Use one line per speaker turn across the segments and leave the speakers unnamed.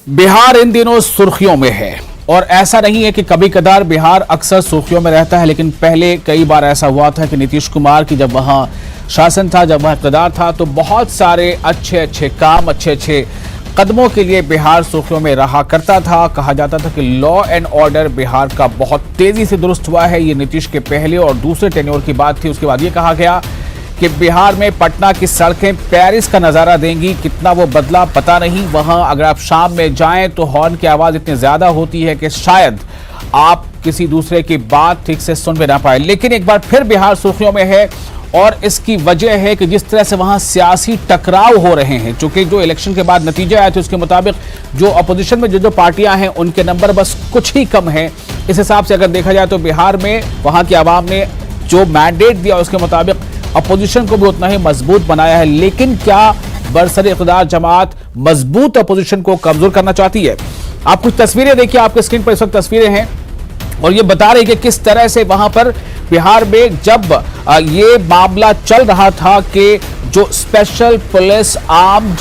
बिहार इन दिनों सुर्खियों में है और ऐसा नहीं है कि कभी कदार बिहार अक्सर सुर्खियों में रहता है, लेकिन पहले कई बार ऐसा हुआ था कि नीतीश कुमार की जब वहां शासन था, जब वहां इक़्तिदार था, तो बहुत सारे अच्छे अच्छे काम, अच्छे अच्छे कदमों के लिए बिहार सुर्खियों में रहा करता था। कहा जाता था कि लॉ एंड ऑर्डर बिहार का बहुत तेजी से दुरुस्त हुआ है। ये नीतीश के पहले और दूसरे टेन्योर की बात थी। उसके बाद ये कहा गया कि बिहार में पटना की सड़कें पेरिस का नजारा देंगी। कितना वो बदला पता नहीं। वहां अगर आप शाम में जाएं तो हॉर्न की आवाज इतनी ज्यादा होती है कि शायद आप किसी दूसरे की बात ठीक से सुन भी ना पाए। लेकिन एक बार फिर बिहार सुर्खियों में है और इसकी वजह है कि जिस तरह से वहां सियासी टकराव हो रहे हैं, चूंकि जो इलेक्शन के बाद नतीजे आए थे उसके मुताबिक जो अपोजिशन में जो पार्टियां हैं उनके नंबर बस कुछ ही कम है। इस हिसाब से अगर देखा जाए तो बिहार में वहां की आवाम ने जो मैंडेट दिया उसके मुताबिक अपोजिशन को भी उतना ही मजबूत बनाया है। लेकिन क्या बरसरे इक़्तिदार जमात मजबूत अपोजिशन को कमजोर करना चाहती है? आप कुछ तस्वीरें देखिए, आपके स्क्रीन पर इस वक्त तस्वीरें हैं और ये बता रही कि किस तरह से वहां पर बिहार में जब ये मामला चल रहा था कि जो स्पेशल पुलिस आर्म्ड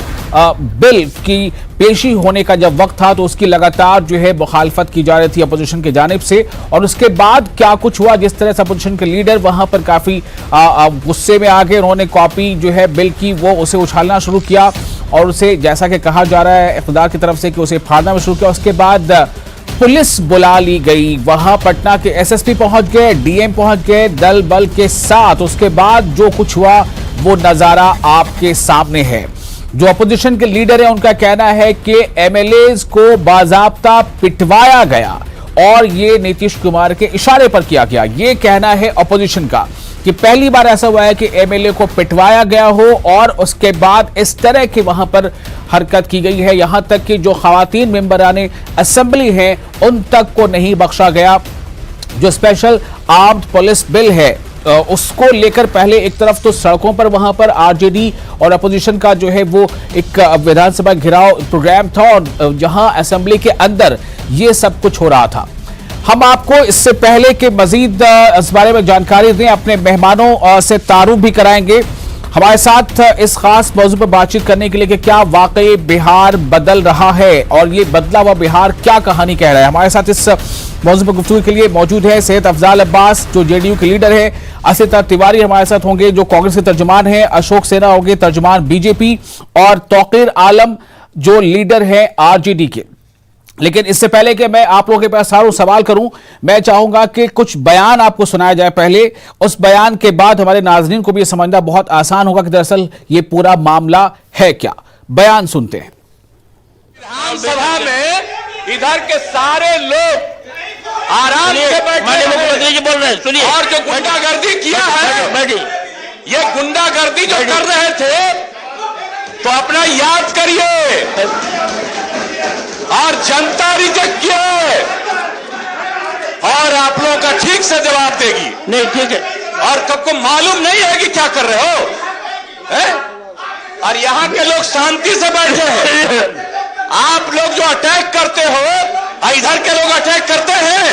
बिल की पेशी होने का जब वक्त था तो उसकी लगातार जो है मुखालफत की जा रही थी अपोजिशन की जानिब से। और उसके बाद क्या कुछ हुआ, जिस तरह से अपोजिशन के लीडर वहां पर काफी गुस्से में आ गए, उन्होंने कॉपी जो है बिल की वो उसे उछालना शुरू किया और उसे, जैसा कि कहा जा रहा है इक़्तिदार की तरफ से, कि उसे फाड़ना भी शुरू किया। उसके बाद पुलिस बुला ली गई, वहां पटना के एसएसपी पहुंच गए, डीएम पहुंच गए दल बल के साथ। उसके बाद जो कुछ हुआ वो नजारा आपके सामने है। जो अपोजिशन के लीडर है उनका कहना है कि एमएलएज को बाज़ाब्ता पिटवाया गया और ये नीतीश कुमार के इशारे पर किया गया। ये कहना है अपोजिशन का कि पहली बार ऐसा हुआ है कि एमएलए को पिटवाया गया हो और उसके बाद इस तरह की वहां पर हरकत की गई है। यहां तक कि जो खवातीन मेंबराने असेंबली हैं उन तक को नहीं बख्शा गया। जो स्पेशल आर्म्ड पुलिस बिल है उसको लेकर पहले एक तरफ तो सड़कों पर वहां पर आरजेडी और अपोजिशन का जो है वो एक विधानसभा घेराव प्रोग्राम था और जहां असेंबली के अंदर ये सब कुछ हो रहा था। हम आपको इससे पहले कि मजीद इस बारे में जानकारी दें, अपने मेहमानों से तारुफ भी कराएंगे। हमारे साथ इस खास मौजू पर बातचीत करने के लिए कि क्या वाकई बिहार बदल रहा है और ये बदला हुआ बिहार क्या कहानी कह रहा है, हमारे साथ इस मौजू पर गुफ्तगू के लिए मौजूद है सैयद अफजाल अब्बास जो जेडीयू के लीडर है, असिता तिवारी हमारे साथ होंगे जो कांग्रेस के तर्जुमान है, अशोक सेना होंगे तर्जुमान बीजेपी, और तौकीर आलम जो लीडर है आरजेडी के। लेकिन इससे पहले कि मैं आप लोगों के पास सारों सवाल करूं, मैं चाहूंगा कि कुछ बयान आपको सुनाया जाए पहले। उस बयान के बाद हमारे नाजरीन को भी समझना बहुत आसान होगा कि दरअसल ये पूरा मामला है क्या। बयान सुनते हैं।
विधानसभा में इधर के सारे लोग आराम से बैठे
बोल रहे हैं, सुनिए।
और जो गुंडागर्दी किया है, ये गुंडागर्दी जो कर रहे थे तो अपना याद करिए और जनता रिजेक्ट किया है और आप लोगों का ठीक से जवाब देगी।
नहीं ठीक है।
और सबको मालूम नहीं है कि क्या कर रहे हो है? और यहाँ के लोग शांति से बैठे हैं। आप लोग जो अटैक करते हो और इधर के लोग अटैक करते हैं,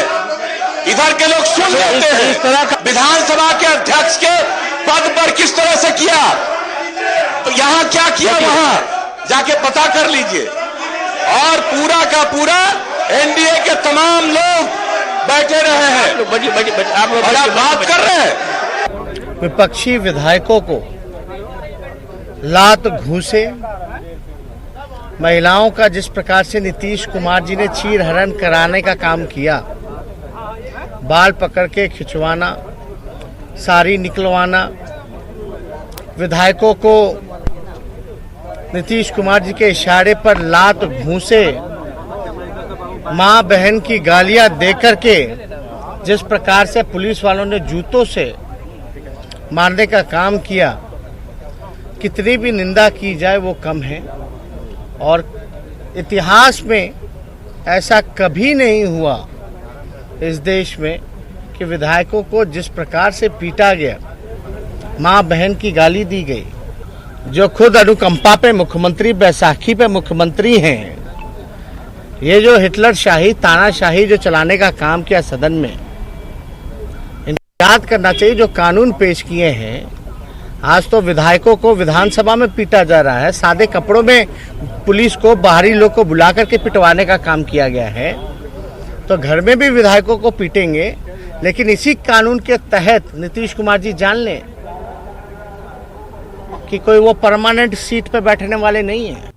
इधर के लोग सुन लेते हैं। विधानसभा के अध्यक्ष के पद पर किस तरह से किया, तो यहाँ क्या किया वहां जाके पता कर लीजिए। और पूरा का पूरा एनडीए के तमाम लोग बैठे रहे हैं। आप लोग बात कर रहे हैं।
विपक्षी विधायकों को लात घूसे, महिलाओं का जिस प्रकार से नीतीश कुमार जी ने चीर हरण कराने का काम किया, बाल पकड़ के खिंचवाना, साड़ी निकलवाना, विधायकों को नीतीश कुमार जी के इशारे पर लात घूसे, मां बहन की गालियां देकर के जिस प्रकार से पुलिस वालों ने जूतों से मारने का काम किया, कितनी भी निंदा की जाए वो कम है। और इतिहास में ऐसा कभी नहीं हुआ इस देश में कि विधायकों को जिस प्रकार से पीटा गया, मां बहन की गाली दी गई। जो खुद अनुकंपा पे मुख्यमंत्री, बैसाखी पे मुख्यमंत्री हैं, ये जो हिटलर शाही, तानाशाही जो चलाने का काम किया सदन में, याद करना चाहिए जो कानून पेश किए हैं आज तो विधायकों को विधानसभा में पीटा जा रहा है, सादे कपड़ों में पुलिस को, बाहरी लोग को बुला करके पिटवाने का काम किया गया है। तो घर में भी विधायकों को पीटेंगे, लेकिन इसी कानून के तहत नीतीश कुमार जी जान लें कि कोई वो परमानेंट सीट पे बैठने वाले नहीं है।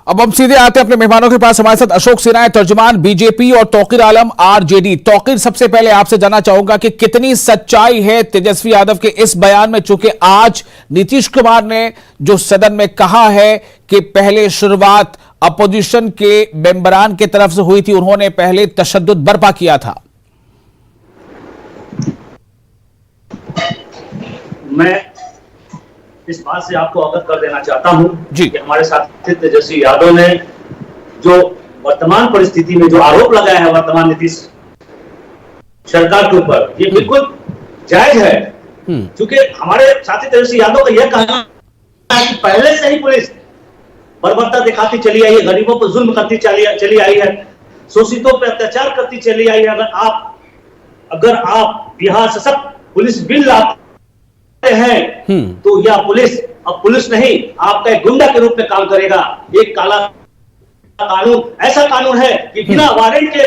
अब हम सीधे आते हैं अपने मेहमानों के पास। हमारे साथ अशोक सिन्हा है, तर्जुमान बीजेपी, और तौकीर आलम आरजेडी। तौकीर, सबसे पहले आपसे जानना चाहूंगा कि कितनी सच्चाई है तेजस्वी यादव के इस बयान में, चूंकि आज नीतीश कुमार ने जो सदन में कहा है कि पहले शुरुआत अपोजिशन के मेंबरान की तरफ से हुई थी, उन्होंने पहले तशद्दुद बर्पा किया था।
मैं इस बात से आपको अवगत कर देना चाहता हूं
जी
कि हमारे साथी तेजस्वी यादव ने जो वर्तमान परिस्थिति में जो आरोप लगाया है वर्तमान नीतीश सरकार के ऊपर, ये बिल्कुल जायज है। क्योंकि हमारे साथी तेजस्वी यादव का यह कहना है कि पहले से ही पुलिस बर्बरता दिखाती चली आई है, गरीबों पर जुल्म करती चली आई है, शोषितों पर अत्याचार करती चली आई है। अगर आप बिहार सशक्त पुलिस बिल लाते हैं तो यह पुलिस अब पुलिस नहीं, आपका एक गुंडा के रूप में काम करेगा। एक काला कानून, ऐसा कानून है कि बिना वारंट के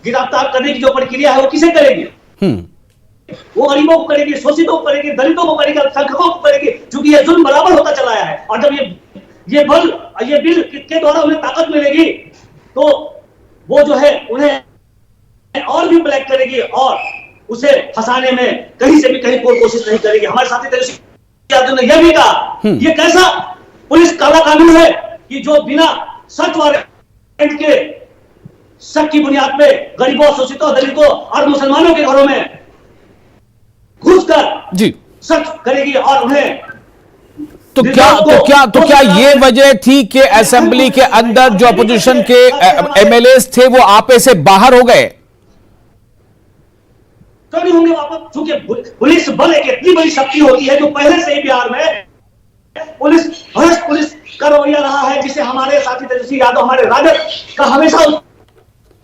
गिरफ्तार करने की जो प्रक्रिया है वो किसे करेगी? वो गरीबों को करेगी, शोषितों को करेगी, दलितों को करेगी, अल्पसंख्यकों को करेगी, क्योंकि ये जुल्म बराबर होता चला है। और जब ये बिल के द्वारा उन्हें ताकत मिलेगी तो वो जो है उन्हें और भी ब्लैक करेगी और उसे फंसाने में कहीं से भी कहीं कोई कोशिश नहीं करेगी। हमारे साथी तेजस्वी यादव ने यह भी कहा, ये कैसा पुलिस काला कानून है कि जो बिना सर्च वारंट के शक की बुनियाद पे गरीबों, शोषितों, दलितों और मुसलमानों के घरों में घुसकर
जी
सर्च करेगी और उन्हें
तो क्या ये वजह थी कि असेंबली के अंदर जो अपोजिशन के एमएलए थे वो आपे से बाहर हो गए?
तो नहीं होंगे वापस, क्योंकि पुलिस बल एक इतनी बड़ी शक्ति होती है जो पहले से ही बिहार में पुलिस का रवैया रहा है, जिसे हमारे साथी तेजस्वी यादव, हमारे राजद का हमेशा उस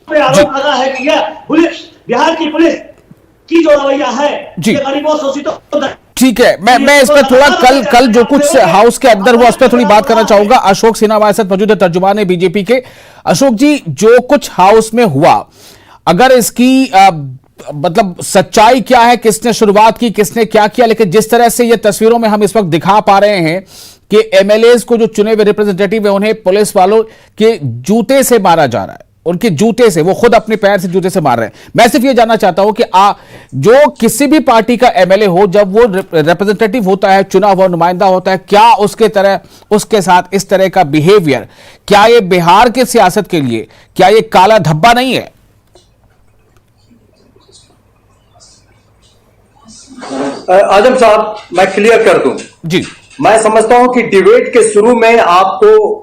पर आरोप लगा है कि यह पुलिस, बिहार की पुलिस की जो रवैया है गरीबों, शोषितों।
ठीक है, मैं इस पर थोड़ा कल जो कुछ हाउस के अंदर हुआ उस पर थोड़ी बात करना चाहूंगा। अशोक सिन्हा हमारे साथ मौजूद है, तर्जुमान है बीजेपी के। अशोक जी, जो कुछ हाउस में हुआ, अगर इसकी मतलब सच्चाई क्या है, किसने शुरुआत की, किसने क्या किया, लेकिन जिस तरह से ये तस्वीरों में हम इस वक्त दिखा पा रहे हैं कि एमएलएज को जो चुने हुए रिप्रेजेंटेटिव है उन्हें पुलिस वालों के जूते से मारा जा रहा है, उनके जूते से, वो खुद अपने पैर से जूते से मार रहे हैं। मैं सिर्फ ये जानना चाहता हूं कि जो किसी भी पार्टी का एमएलए हो, जब वो रिप्रेजेंटेटिव होता है, चुना हुआ नुमाइंदा होता है, क्या उसके साथ इस तरह का बिहेवियर, क्या ये बिहार के सियासत के लिए क्या ये काला धब्बा नहीं है?
आजम साहब, मैं क्लियर कर दूं
जी।
मैं समझता हूं कि डिबेट के शुरू में आपको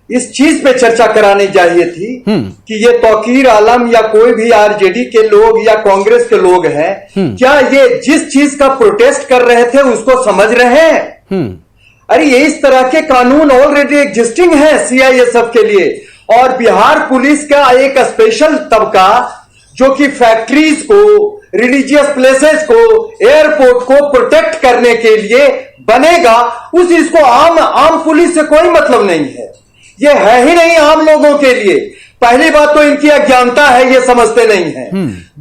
इस चीज पे चर्चा करानी चाहिए थी कि ये तौकीर आलम या कोई भी आरजेडी के लोग या कांग्रेस के लोग हैं, क्या ये जिस चीज का प्रोटेस्ट कर रहे थे उसको समझ रहे हैं? अरे ये इस तरह के कानून ऑलरेडी एग्जिस्टिंग है सीआईएसएफ के लिए, और बिहार पुलिस का एक स्पेशल तबका जो कि फैक्ट्रीज को, रिलीजियस प्लेसेस को, एयरपोर्ट को प्रोटेक्ट करने के लिए बनेगा, उस इसको आम पुलिस से कोई मतलब नहीं है। ये है ही नहीं आम लोगों के लिए। पहली बात तो इनकी अज्ञानता है, ये समझते नहीं है।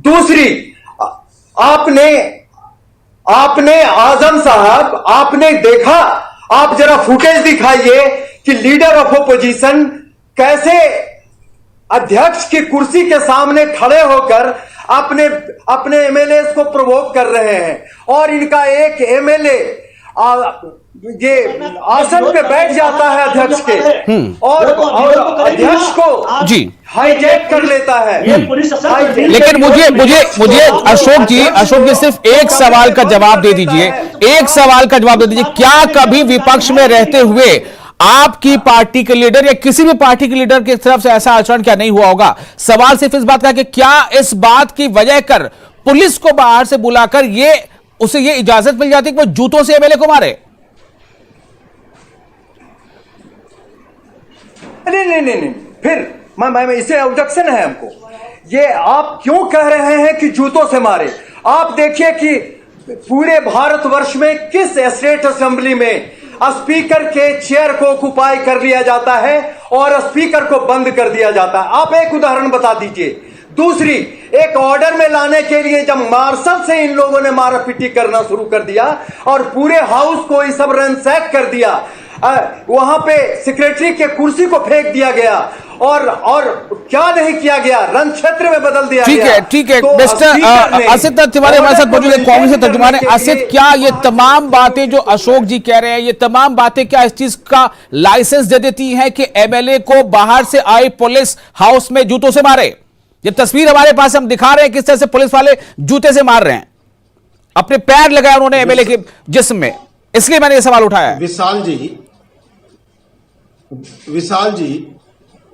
दूसरी, आपने आजम साहब, आपने देखा, आप जरा फुटेज दिखाइए कि लीडर ऑफ ओपोजिशन कैसे अध्यक्ष की कुर्सी के सामने खड़े होकर अपने एमएलए को प्रोवोक कर रहे हैं, और इनका एक एमएलए ये आसन पे बैठ जाता है अध्यक्ष के, और अध्यक्ष को
जी
हाईजैक कर लेता है।
लेकिन मुझे अशोक जी सिर्फ एक सवाल का जवाब दे दीजिए, क्या कभी विपक्ष में रहते हुए आपकी पार्टी के लीडर या किसी भी पार्टी के लीडर की तरफ से ऐसा आचरण क्या नहीं हुआ होगा? सवाल सिर्फ इस बात का कि क्या इस बात की वजह कर पुलिस को बाहर से बुलाकर उसे ये इजाजत मिल जाती कि वो जूतों से एमएलए को मारे?
नहीं, फिर मैं इसे ऑब्जेक्शन है हमको। ये आप क्यों कह रहे हैं कि जूतों से मारे? आप देखिए कि पूरे भारतवर्ष में किस स्टेट असेंबली में स्पीकर के चेयर को ऑक्युपाई कर लिया जाता है और स्पीकर को बंद कर दिया जाता है? आप एक उदाहरण बता दीजिए। दूसरी, एक ऑर्डर में लाने के लिए जब मार्शल से इन लोगों ने मारापीटी करना शुरू कर दिया और पूरे हाउस को ये सब रैंसैक कर दिया, वहां पे सेक्रेटरी के कुर्सी को फेंक दिया गया और क्या नहीं किया गया, रण क्षेत्र में बदल दिया गया।
ठीक है
तो
मिस्टर असित तिवारी हमारे साथ मौजूद है, कांग्रेस के तर्जुमान है। असित, क्या ये तमाम बातें जो अशोक जी कह रहे हैं, ये तमाम बातें क्या इस चीज का लाइसेंस दे देती हैं कि एमएलए को बाहर से आई पुलिस हाउस में जूतों से मारे? ये तस्वीर हमारे पास हम दिखा रहे हैं किस तरह से पुलिस वाले जूते से मार रहे हैं, अपने पैर लगाए उन्होंने एमएलए के जिस्म में, इसलिए मैंने ये सवाल उठाया।
विशाल जी,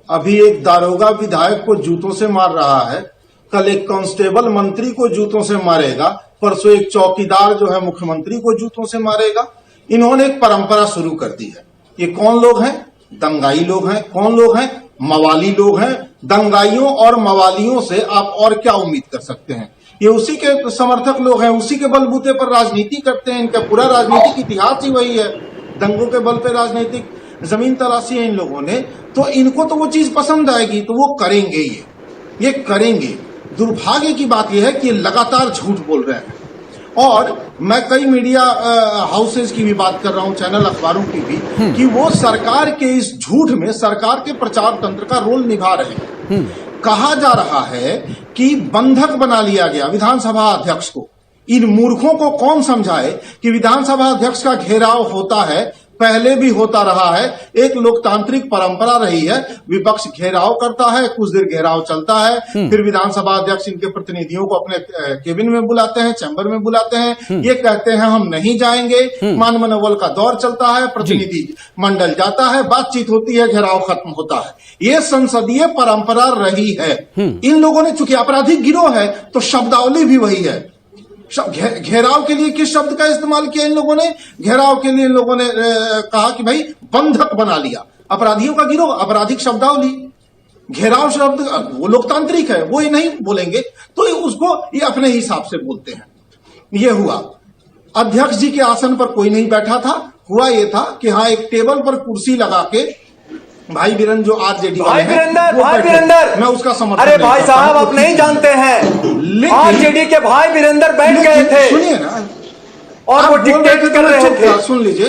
अभी एक दारोगा विधायक को जूतों से मार रहा है, कल एक कांस्टेबल मंत्री को जूतों से मारेगा, परसों एक चौकीदार जो है मुख्यमंत्री को जूतों से मारेगा। इन्होंने एक परंपरा शुरू कर दी है। ये कौन लोग हैं? दंगाई लोग हैं। कौन लोग हैं? मवाली लोग हैं। दंगाइयों और मवालियों से आप और क्या उम्मीद कर सकते हैं? ये उसी के समर्थक लोग हैं, उसी के बलबूते पर राजनीति करते हैं। इनका पूरा राजनीतिक इतिहास ही वही है, दंगों के बल पर राजनीतिक जमीन तलाशी है इन लोगों ने। तो इनको तो वो चीज पसंद आएगी तो वो करेंगे, ये करेंगे। दुर्भाग्य की बात यह है कि ये लगातार झूठ बोल रहे हैं और मैं कई मीडिया हाउसेस की भी बात कर रहा हूं, चैनल अखबारों की भी, कि वो सरकार के इस झूठ में सरकार के प्रचार तंत्र का रोल निभा रहे हैं। कहा जा रहा है कि बंधक बना लिया गया विधानसभा अध्यक्ष को। इन मूर्खों को कौन समझाए कि विधानसभा अध्यक्ष का घेराव होता है, पहले भी होता रहा है, एक लोकतांत्रिक परंपरा रही है। विपक्ष घेराव करता है, कुछ देर घेराव चलता है, फिर विधानसभा अध्यक्ष इनके प्रतिनिधियों को अपने केबिन में बुलाते हैं, चैम्बर में बुलाते हैं, ये कहते हैं हम नहीं जाएंगे, मान मनोबल का दौर चलता है, प्रतिनिधि मंडल जाता है, बातचीत होती है, घेराव खत्म होता है। ये संसदीय परंपरा रही है। इन लोगों ने, चूंकि आपराधिक गिरोह है तो शब्दावली भी वही है। घेराव के लिए किस शब्द का इस्तेमाल किया इन लोगों ने? घेराव के लिए इन लोगों ने कहा कि भाई बंधक बना लिया, अपराधियों का गिरोह, आपराधिक शब्दावली। घेराव शब्द वो लोकतांत्रिक है, वो ये नहीं बोलेंगे तो उसको ये अपने हिसाब से बोलते हैं। ये हुआ। अध्यक्ष जी के आसन पर कोई नहीं बैठा था। हुआ ये था कि हाँ, एक टेबल पर कुर्सी लगा के भाई वीरेंद्र जो आरजेडी वाले हैं,
भाई वीरेंद्र,
मैं उसका समर्थन।
अरे भाई साहब, आप नहीं जानते हैं, आरजेडी के भाई वीरेंद्र बैठ गए थे,
सुनिए ना,
और वो डिक्टेट कर रहे थे।
सुन लीजिए।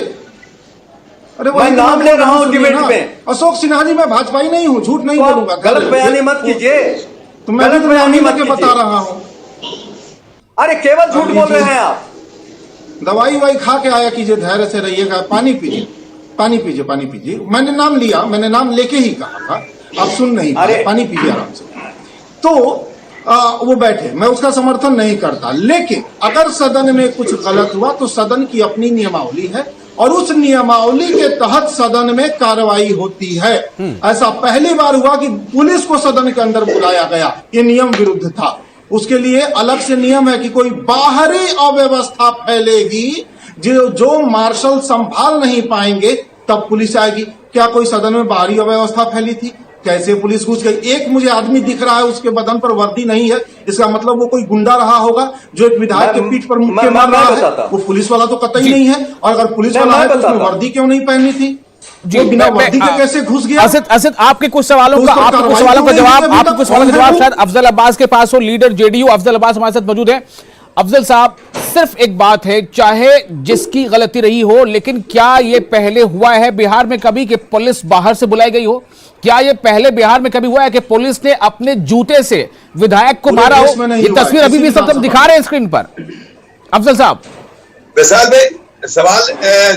अरे
मैं नाम ले रहा हूं डिबेट में।
अशोक सिन्हा जी, मैं भाजपाई नहीं हूं, झूठ नहीं बोलूंगा।
गलत बयानी मत कीजिए।
तो मैं गलत बयानी मत बता रहा हूं।
अरे केवल झूठ बोल रहे हैं आप।
दवाई वाई खा के आया कीजिए, धैर्य से रहिएगा, पानी पीजिए, पानी पीजिए, पानी पीजिए। मैंने नाम लिया, मैंने नाम लेके ही कहा था, आप सुन नहीं पाए। पानी पीजिए आराम से। तो वो बैठे, मैं उसका समर्थन नहीं करता, लेकिन अगर सदन में कुछ गलत हुआ तो सदन की अपनी नियमावली है और उस नियमावली के तहत सदन में कार्रवाई होती है। ऐसा पहली बार हुआ कि पुलिस को सदन के अंदर बुलाया गया, ये नियम विरुद्ध था। उसके लिए अलग से नियम है कि कोई बाहरी अव्यवस्था फैलेगी, जो मार्शल संभाल नहीं पाएंगे तब पुलिस आएगी। क्या कोई सदन में बाहरी अव्यवस्था फैली थी? कैसे पुलिस घुस गई? एक मुझे आदमी दिख रहा है, उसके बदन पर वर्दी नहीं है, इसका मतलब वो कोई गुंडा रहा होगा जो एक विधायक के पीठ पर मुक्के मार रहा है। वो पुलिस वाला तो कतई नहीं है, और अगर पुलिस वाला है तो उसने वर्दी क्यों नहीं पहनी थी? वो बिना वर्दी के कैसे घुस गया?
असित, आपके कुछ सवालों का जवाब शायद अफजल अब्बास के पास हो। लीडर जेडीयू अफजल अब्बास हमारे साथ मौजूद है। अफजल साहब, सिर्फ एक बात है, चाहे जिसकी गलती रही हो, लेकिन क्या ये पहले हुआ है बिहार में कभी कि पुलिस बाहर से बुलाई गई हो? क्या ये पहले बिहार में कभी हुआ है कि पुलिस ने अपने जूते से विधायक को मारा हो? ये तस्वीर अभी भी सब दिखा रहे हैं स्क्रीन पर। अफजल साहब,
विशाल भाई, सवाल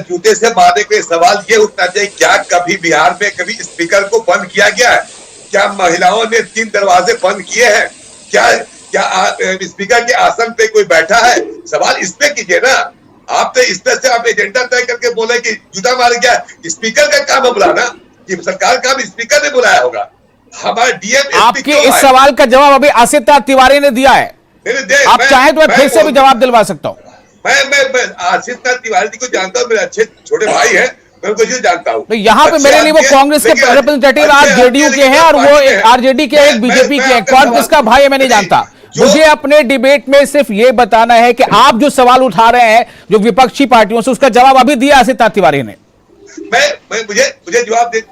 जूते से मारने के सवाल ये उठना चाहिए, क्या कभी बिहार में कभी स्पीकर को बंद किया गया है? क्या महिलाओं ने 3 दरवाजे बंद किए हैं? क्या स्पीकर के आसन पे कोई बैठा है? सवाल इस पे कीजिए ना। आप तो इस तरह से आप एजेंडा तय करके बोले कि जूता मार गया। स्पीकर का काम है बुलाना, ये सरकार का भी स्पीकर ने बुलाया होगा। हमारे डीएम
आपके इस सवाल का जवाब अभी असित तिवारी ने दिया है। आप चाहे तो मैं फिर से भी जवाब दिलवा सकता हूँ।
मैं आसित तिवारी जी को जानता हूँ, मेरे अच्छे छोटे भाई हैं, मैं उनको जानता हूँ।
तो यहाँ पे मेरे लिए वो कांग्रेस के रिप्रेजेंटेटिव आरजेडी के हैं और वो आरजेडी के एक बीजेपी के। कौन किसका भाई है मैं नहीं जानता, मुझे अपने डिबेट में सिर्फ ये बताना है कि आप जो सवाल उठा रहे हैं जो विपक्षी पार्टियों से, उसका जवाब अभी दिया आसिफ तिवारी ने।
मुझे जवाब दे।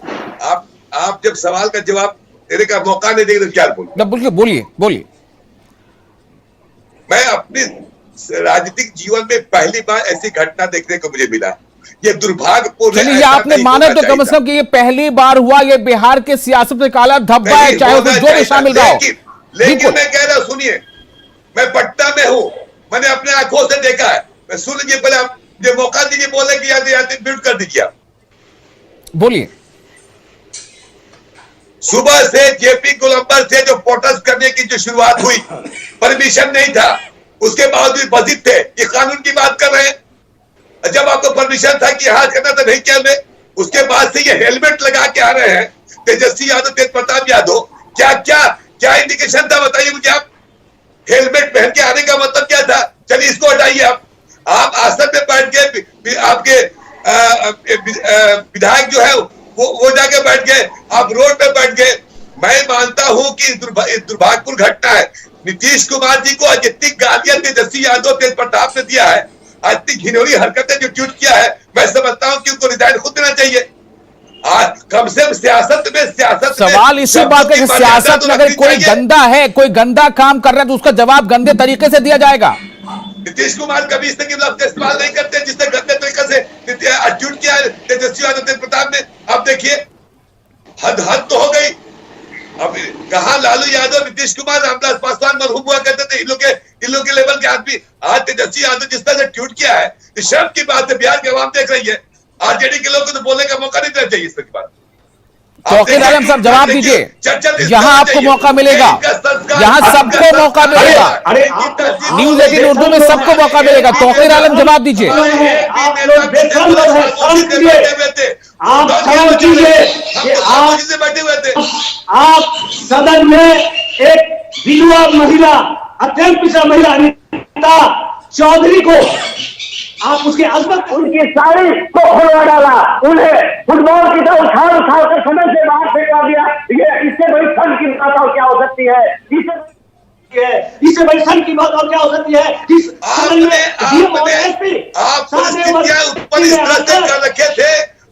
आप जब सवाल का जवाब देने का मौका नहीं देंगे तो क्या बोलूं?
बोलिए।
मैं अपने राजनीतिक जीवन में पहली बार ऐसी घटना देखने को मुझे मिला। ये दुर्भाग्यपूर्ण है।
ये आपने माना तो कम से कम कि ये पहली बार हुआ, ये बिहार के सियासत में काला धब्बा है, चाहे उसमें जो भी शामिल रहा हो।
लेकिन मैं कह रहा हूं, सुनिए, मैं पटना में हूं, मैंने अपने आंखों से देखा है। मैं सुन लीजिए, पहले आप मुझे मौका दीजिए बोले कि याद म्यूट कर दीजिए आप।
बोलिए।
सुबह से जेपी गोलंबर से जो प्रोटेस्ट करने की जो शुरुआत हुई, परमिशन नहीं था, उसके बावजूद मस्जिद थे। ये कानून की बात कर रहे हैं। जब आपको परमिशन था कि यहां करना तो नहीं किया मैं, उसके बाद से ये हेलमेट लगा के आ रहे हैं तेजस्वी यादव, तेज प्रताप यादव। क्या क्या क्या इंडिकेशन था बताइए मुझे आप। हेलमेट पहन के आने का मतलब क्या था? चलिए इसको हटाइए आप आसन में बैठ के, आपके विधायक जो है वो जाके बैठ गए, आप रोड पे बैठ गए। मैं मानता हूं कि दुर्भाग्यपूर्ण घटना है। नीतीश कुमार जी को जितनी गालियां तेजस्वी यादव, तेज प्रताप ने दिया है, इतनी घिनौनी हरकतें जो ट्वीट किया है, मैं समझता हूं कि उनको रिजाइन खुद देना चाहिए। कम से कम सियासत
सवाल इसी बात है कि सियासत में अगर कोई गंदा है, कोई गंदा काम कर रहा है तो उसका जवाब गंदे तरीके से दिया जाएगा।
नीतीश कुमार कभी इस तरह के लफ्ज इस्तेमाल नहीं करते जिससे गंदे तरीके से ट्वीट किया है तेजस्वी यादव, तेज प्रताप ने। अब देखिए, हद तो हो गई। अब कहा लालू यादव, नीतीश कुमार, रामविलास पासवान मरहूम हुआ करते थे, इन लोग के लेवल के आदमी। आज तेजस्वी यादव जिस तरह से ट्वीट किया है, शर्म की बात है। बिहार की आवाम देख रही है। आरजेडी के लोगों को तो बोलने का मौका नहीं देना चाहिए इस तरह की बात।
तौकीर आलम साहब जवाब दीजिए, जहां आपको मौका मिलेगा, जहां सबको मौका मिलेगा। न्यूज़ 18 उर्दू में सबको मौका मिलेगा। तौकीर आलम जवाब दीजिए।
आप लोग बेशर्म लोग हैं, आप समझ कीजिए कि आप सदन में एक विधवा महिला, अत्यंत पिछड़ा महिला अनिता चौधरी को आप उसके अजमत, उनकी साड़ी को खुलवा डाला, उन्हें फुटबॉल की तरह उछाल कर समय से बाहर फेंका दिया। ये इससे बड़ी सन की बात और क्या हो सकती है? इससे बड़ी सन की बात और क्या हो सकती है?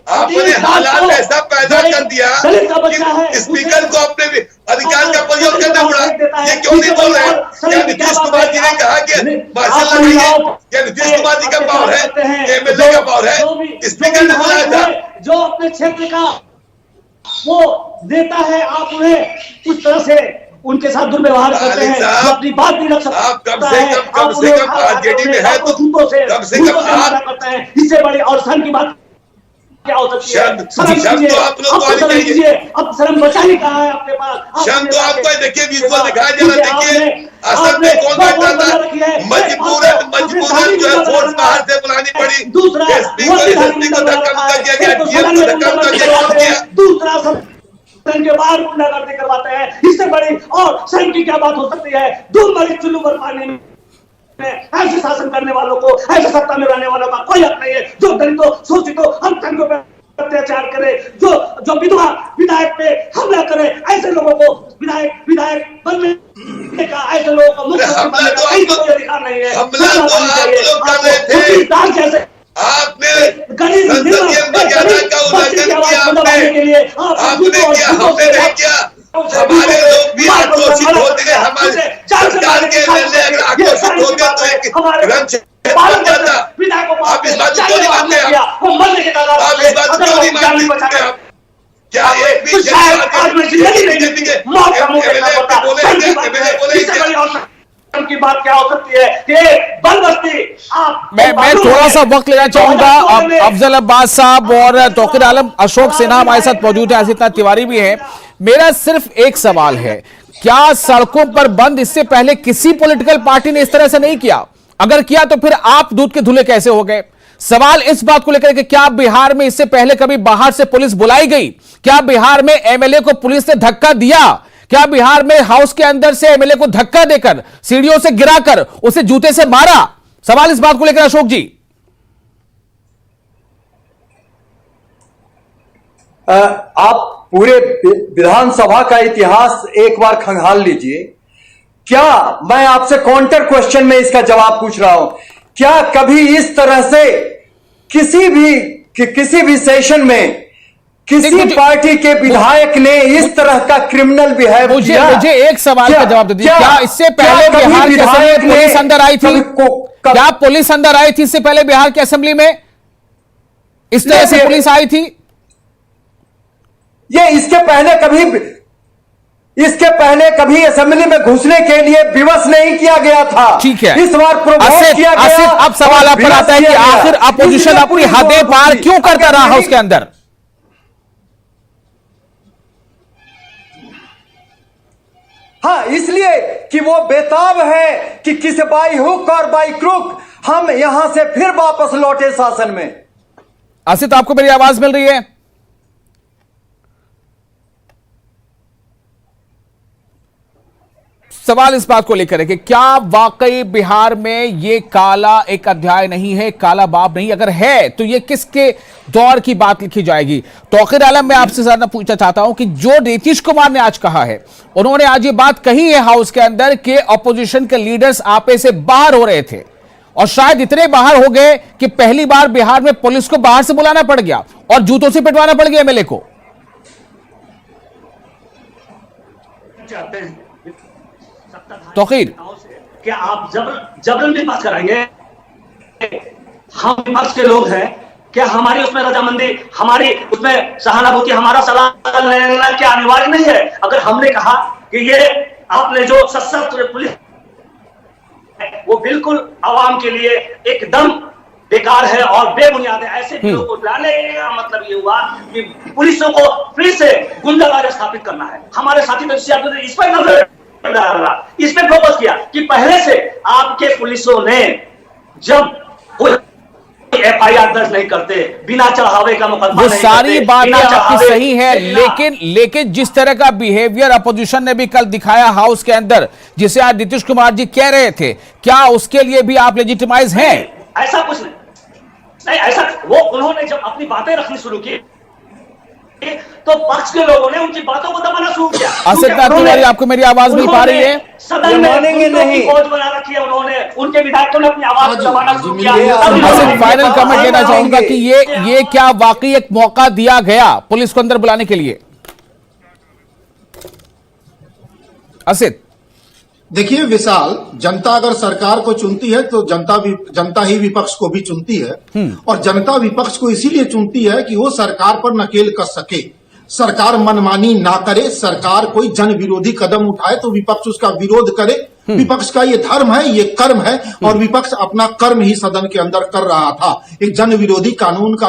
आपने हालात ऐसा पैदा कर दिया कि स्पीकर को अपने अधिकार का प्रयोग करना पड़ा। ये क्यों नहीं बोल रहे? क्या नीतीश कुमार जी ने कहा कि मार्शल लगाइए? क्या नीतीश कुमार जी का पावर है? एमएलए का पावर है? स्पीकर ने बुलाया था।
जो अपने क्षेत्र का वो देता है, आप उन्हें उस तरह से उनके साथ दुर्व्यवहार करते हैं, अपनी बात नहीं रख सकते।
आप कम से कम आरजेडी में है तो कम से कम आप
करते हैं। इससे बड़ी और सन की बात क्या हो सकती है?
शर्म तो आप लोग को आनी चाहिए।
अब शर्म बचा ही कहा है आपके पास।
शर्म तो आपको देखिए, विजुअल दिखाया जा रहा है। देखिए असम में कौन बैठा था, मजबूरन जो है फोर्स बाहर से बुलानी पड़ी।
दूसरा
को धक्का किया गया, डीएम को धक्का किया।
दूसरा के बाहर गुंडागर्दी करवाते हैं। इससे बड़ी और शर्म की क्या बात हो सकती है? दूध मरी चुल्लू पर पानी में ऐसे शासन करने वालों को, ऐसे सत्ता में रहने वालों का कोई हक नहीं है। जो दलितों, शोषितों, अल्पसंख्यकों पे अत्याचार करे, जो विधवा विधायक पे हमला करे, ऐसे लोगों को विधायक बनने का, ऐसे लोगों को मुख्यमंत्री बनने का कोई अधिकार नहीं है।
हमला तो आप लोग कर रहे थे। आपने संसदीय मर्यादा का उल्लंघन किया। आपने किया, हमने नहीं किया। हमारे लोग भी आक्रोशित होते हैं। हमारे सरकार के एमएलए आक्रोशित होते तो एक रंग बन जाता। आप इस बात को क्यों नहीं मानते? आप इस बात को क्यों नहीं मानते? आप क्या एक भी
की बात क्या हो सकती है कि बलबस्ती आप
मैं थोड़ा सा वक्त लेना चाहूंगा। अफजल अब्बास साहब और तौकीर आलम, अशोक सिन्हा हमारे साथ मौजूद है, आसिफ तिवारी भी है। मेरा सिर्फ एक सवाल है, क्या सड़कों पर बंद इससे पहले किसी पॉलिटिकल पार्टी ने इस तरह से नहीं किया? अगर किया तो फिर आप दूध के धुले कैसे हो गए? सवाल इस बात को लेकर कि क्या बिहार में इससे पहले कभी बाहर से पुलिस बुलाई गई? क्या बिहार में एमएलए को पुलिस ने धक्का दिया? क्या बिहार में हाउस के अंदर से एमएलए को धक्का देकर, सीढ़ियों से गिराकर उसे जूते से मारा? सवाल इस बात को लेकर अशोक जी।
आप पूरे विधानसभा का इतिहास एक बार खंगाल लीजिए। क्या, मैं आपसे काउंटर क्वेश्चन में इसका जवाब पूछ रहा हूं, क्या कभी इस तरह से किसी भी सेशन में किसी पार्टी के विधायक ने इस तरह का क्रिमिनल बिहेव किया?
मुझे एक सवाल का जवाब दे दीजिए। क्या इससे पहले बिहार की असेंबली में पुलिस अंदर आई थी? क्या पुलिस अंदर आई थी इससे पहले बिहार की असेंबली में? इस तरह से पुलिस आई थी?
ये इसके पहले कभी असेंबली में घुसने के लिए विवश नहीं किया गया था।
ठीक है,
इस बार प्रोवोक किया गया।
अब सवाल आप पर आता है कि आखिर अपोजिशन अपनी हदें पार क्यों करता रहा हाउस के अंदर?
हाँ, इसलिए कि वो बेताब है कि किस बाई हुक और बाई क्रुक हम यहां से फिर वापस लौटे शासन में।
असित, आपको मेरी आवाज मिल रही है? सवाल इस बात को लेकर है कि क्या वाकई बिहार में ये काला एक अध्याय नहीं है, काला बाब नहीं? अगर है तो ये किसके दौर की बात लिखी जाएगी? तौकीर आलम, मैं आपसे ज्यादा पूछना चाहता हूं कि जो नीतीश कुमार ने आज कहा है, उन्होंने आज ये बात कही है हाउस के अंदर कि अपोजिशन के लीडर्स आपे से बाहर हो रहे थे और शायद इतने बाहर हो गए कि पहली बार बिहार में पुलिस को बाहर से बुलाना पड़ गया और जूतों से पिटवाना पड़ गया एमएलए को। तौकीर,
क्या आप जबरन भी बात कराएंगे? हम विपक्ष के लोग हैं, क्या हमारी उसमें रजामंदी, हमारी उसमें सहानुभूति, हमारा सलाह लेना क्या अनिवार्य नहीं है? अगर हमने कहा कि ये आपने जो सशस्त्र पुलिस वो बिल्कुल आवाम के लिए एकदम बेकार है और बेबुनियाद है, ऐसे लोगों को लाने का मतलब ये हुआ कि पुलिसों को फिर से गुंडाराज स्थापित करना है। हमारे साथी तो इस पर इस पे फोकस किया कि पहले से आपके पुलिसों ने जब कोई एफआईआर दर्ज नहीं करते, बिना चढ़ावे का मुकदमा नहीं करते।
सारी बातें आपकी सही है, लेकिन जिस तरह का बिहेवियर अपोजिशन ने भी कल दिखाया हाउस के अंदर, जिसे आज नीतीश कुमार जी कह रहे थे, क्या उसके लिए भी आप लेजिटिमाइज हैं?
ऐसा कुछ नहीं, ऐसा वो उन्होंने जब अपनी बातें रखनी शुरू की तो पक्ष के लोगों ने उनकी बातों को दबाना शुरू किया।
आपको मेरी आवाज नहीं पा रही है?
सदन में नहीं फौज बना रखी है उन्होंने, उनके विधायकों ने अपनी आवाज को दबाना शुरू किया।
फाइनल कमेंट लेना चाहूंगा कि ये क्या वाकई एक मौका दिया गया पुलिस को अंदर बुलाने के लिए? असित,
देखिए विशाल, जनता अगर सरकार को चुनती है तो जनता ही विपक्ष को भी चुनती है और जनता विपक्ष को इसीलिए चुनती है कि वो सरकार पर नकेल कस सके, सरकार मनमानी ना करे, सरकार कोई जन विरोधी कदम उठाए तो विपक्ष उसका विरोध करे। विपक्ष का ये धर्म है, ये कर्म है और विपक्ष अपना कर्म ही सदन के अंदर कर रहा था। एक जन विरोधी कानून का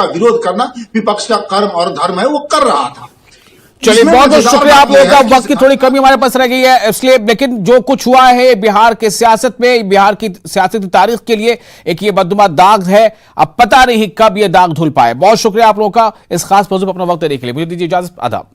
विरोध करना विपक्ष का कर्म और धर्म है, वो कर रहा था।
चलिए, बहुत बहुत शुक्रिया आप लोगों का। वक्त की थोड़ी कमी हमारे पास रह गई है इसलिए, लेकिन जो कुछ हुआ है बिहार के सियासत में, बिहार की सियासती तारीख के लिए एक ये बदनुमा दाग है। अब पता नहीं कब ये दाग धुल पाए। बहुत शुक्रिया आप लोगों का इस खास मौजूद पर अपना वक्त देने के लिए। मुझे दीजिए इजाजत, आदाब।